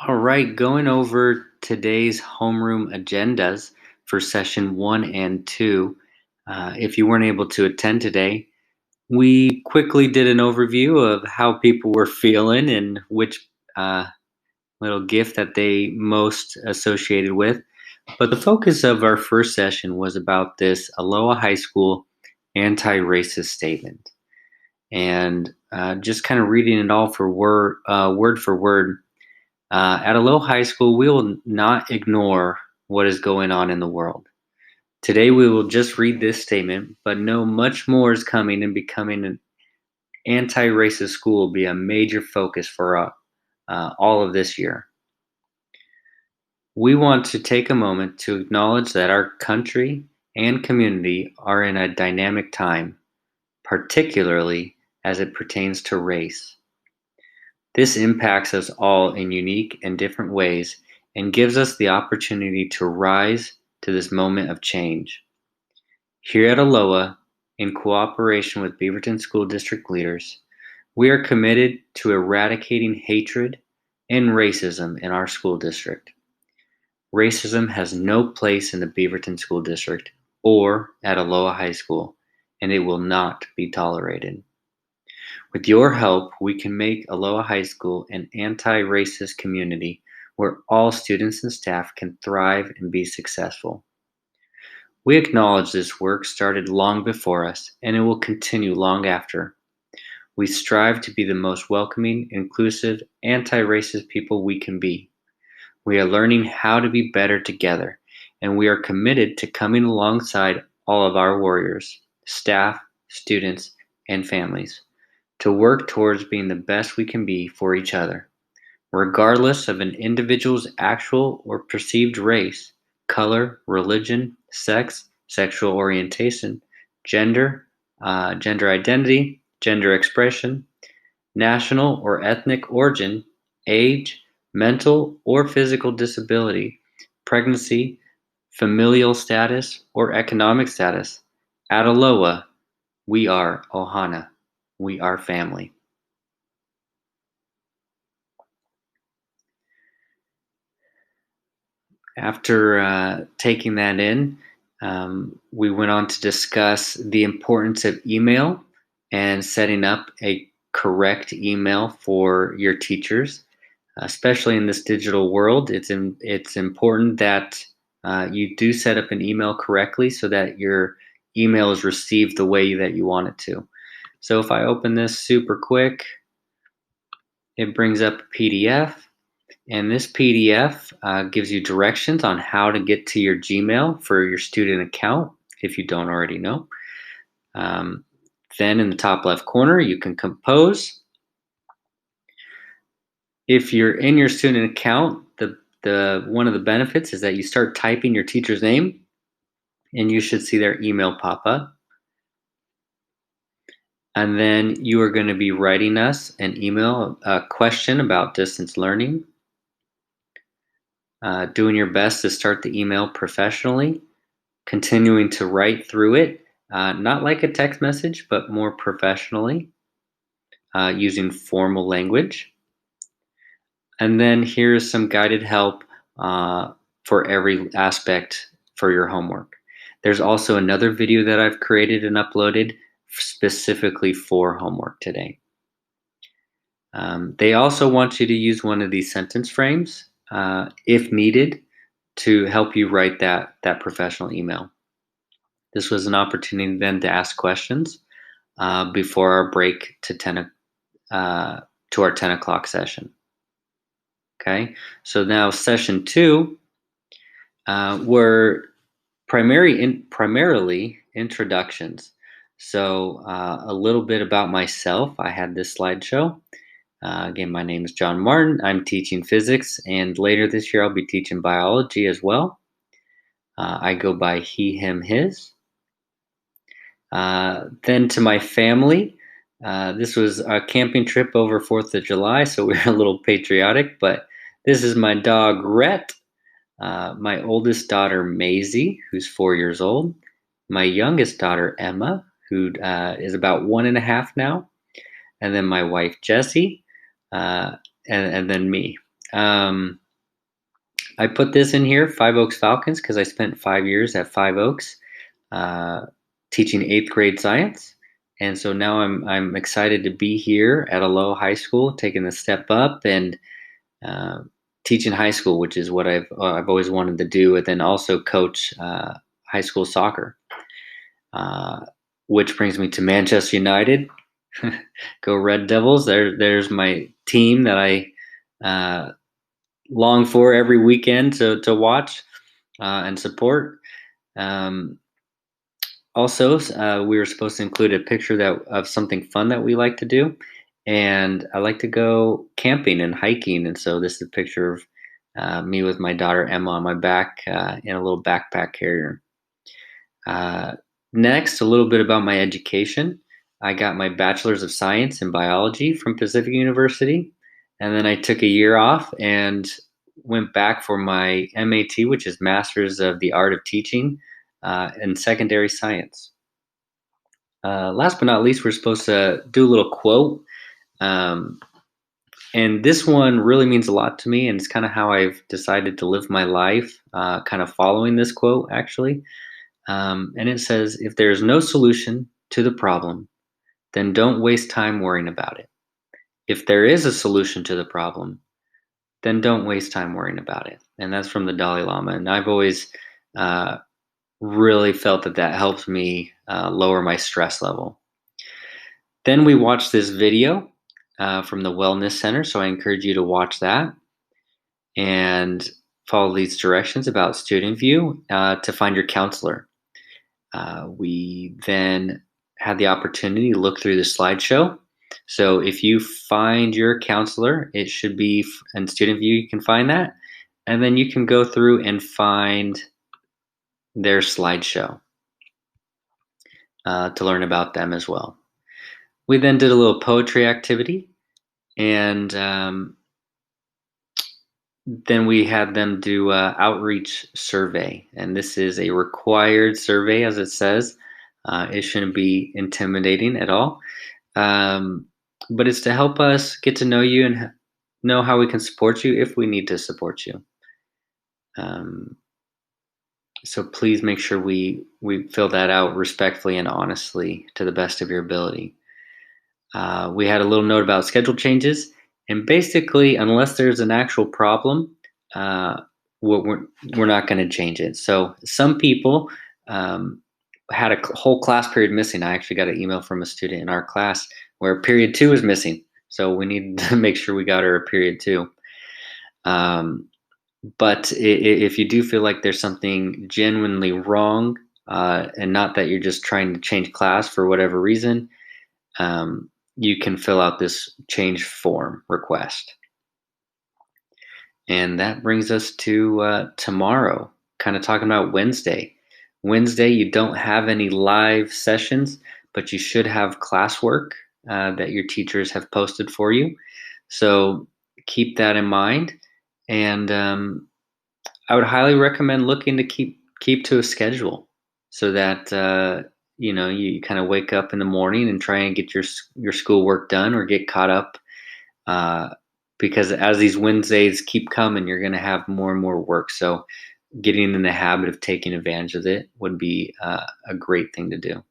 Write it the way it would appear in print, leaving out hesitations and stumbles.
All right, going over today's homeroom agendas for session 1 and 2. If you weren't able to attend today, we quickly did an overview of how people were feeling and which uh, little gift that they most associated with. But the focus of our first session was about this Aloha High School anti racist statement. And just kind of reading it all for word for word. At a low high school, we will not ignore what is going on in the world. Today, we will just read this statement, but know much more is coming, and becoming an anti racist school will be a major focus for all of this year. We want to take a moment to acknowledge that our country and community are in a dynamic time, particularly as it pertains to race. This impacts us all in unique and different ways and gives us the opportunity to rise to this moment of change. Here at Aloha, in cooperation with Beaverton School District leaders, we are committed to eradicating hatred and racism in our school district. Racism has no place in the Beaverton School District or at Aloha High School, and it will not be tolerated. With your help, we can make Aloha High School an anti-racist community where all students and staff can thrive and be successful. We acknowledge this work started long before us, and it will continue long after. We strive to be the most welcoming, inclusive, anti-racist people we can be. We are learning how to be better together, and we are committed to coming alongside all of our warriors, staff, students, and families, to work towards being the best we can be for each other, regardless of an individual's actual or perceived race, color, religion, sex, sexual orientation, gender identity, gender expression, national or ethnic origin, age, mental or physical disability, pregnancy, familial status, or economic status. At Aloha, we are Ohana. We are family. After taking that in, we went on to discuss the importance of email and setting up a correct email for your teachers, especially in this digital world. It's important that you do set up an email correctly so that your email is received the way that you want it to. So if I open this super quick, it brings up a PDF. And this PDF gives you directions on how to get to your Gmail for your student account, if you don't already know. Then in the top left corner, you can compose. If you're in your student account, the one of the benefits is that you start typing your teacher's name, and you should see their email pop up. And then you are going to be writing us an email, a question about distance learning. Doing your best to start the email professionally, continuing to write through it, not like a text message, but more professionally, using formal language. And then here's some guided help for every aspect for your homework. There's also another video that I've created and uploaded specifically for homework today. They also want you to use one of these sentence frames if needed to help you write that professional email. This was an opportunity then to ask questions before our break to our 10 o'clock session. Okay, so now session 2 were primarily introductions. So a little bit about myself. I had this slideshow. Again, my name is John Martin. I'm teaching physics, and later this year I'll be teaching biology as well. I go by he, him, his. Then to my family, this was a camping trip over 4th of July, so we were a little patriotic, but this is my dog, Rhett, my oldest daughter, Maisie, who's 4 years old, my youngest daughter, Emma, who is about 1.5 now, and then my wife, Jessie, and then me. Um, I put this in here, Five Oaks Falcons, because I spent 5 years at Five Oaks uh, teaching eighth grade science. And so now I'm excited to be here at Aloha High School, taking the step up and uh, teaching high school, which is what I've always wanted to do, and then also coach high school soccer. Uh, which brings me to Manchester United. Go Red Devils! There's my team that I uh, long for every weekend to watch and support. Um, Also, we were supposed to include a picture of something fun that we like to do, and I like to go camping and hiking. And so this is a picture of me with my daughter Emma on my back in a little backpack carrier. Uh, Next, a little bit about my education. I got my Bachelor's of Science in Biology from Pacific University, and then I took a year off and went back for my MAT, which is Master's of the Art of Teaching in Secondary Science. Last but not least, we're supposed to do a little quote. Um, and this one really means a lot to me, and it's kind of how I've decided to live my life, kind of following this quote, actually. And it says, if there is no solution to the problem, then don't waste time worrying about it. If there is a solution to the problem, then don't waste time worrying about it. And that's from the Dalai Lama. And I've always uh, really felt that helps me lower my stress level. Then we watched this video from the Wellness Center. So I encourage you to watch that and follow these directions about Student View to find your counselor. We then had the opportunity to look through the slideshow. So if you find your counselor, it should be in Student View, you can find that. And then you can go through and find their slideshow to learn about them as well. We then did a little poetry activity, and then we had them do an outreach survey. And this is a required survey, as it says. It shouldn't be intimidating at all. But it's to help us get to know you and know how we can support you if we need to support you. So please make sure we fill that out respectfully and honestly to the best of your ability. We had a little note about schedule changes, and basically, unless there's an actual problem, uh, we're not going to change it. So some people had a whole class period missing. I actually got an email from a student in our class where period 2 is missing. So we need to make sure we got her a period 2. But if you do feel like there's something genuinely wrong, and not that you're just trying to change class for whatever reason, you can fill out this change form request. And that brings us to tomorrow, kind of talking about Wednesday. Wednesday, you don't have any live sessions, but you should have classwork that your teachers have posted for you. So keep that in mind. And I would highly recommend looking to keep to a schedule so that you kind of wake up in the morning and try and get your schoolwork done or get caught up. Because as these Wednesdays keep coming, you're going to have more and more work. So getting in the habit of taking advantage of it would be a great thing to do.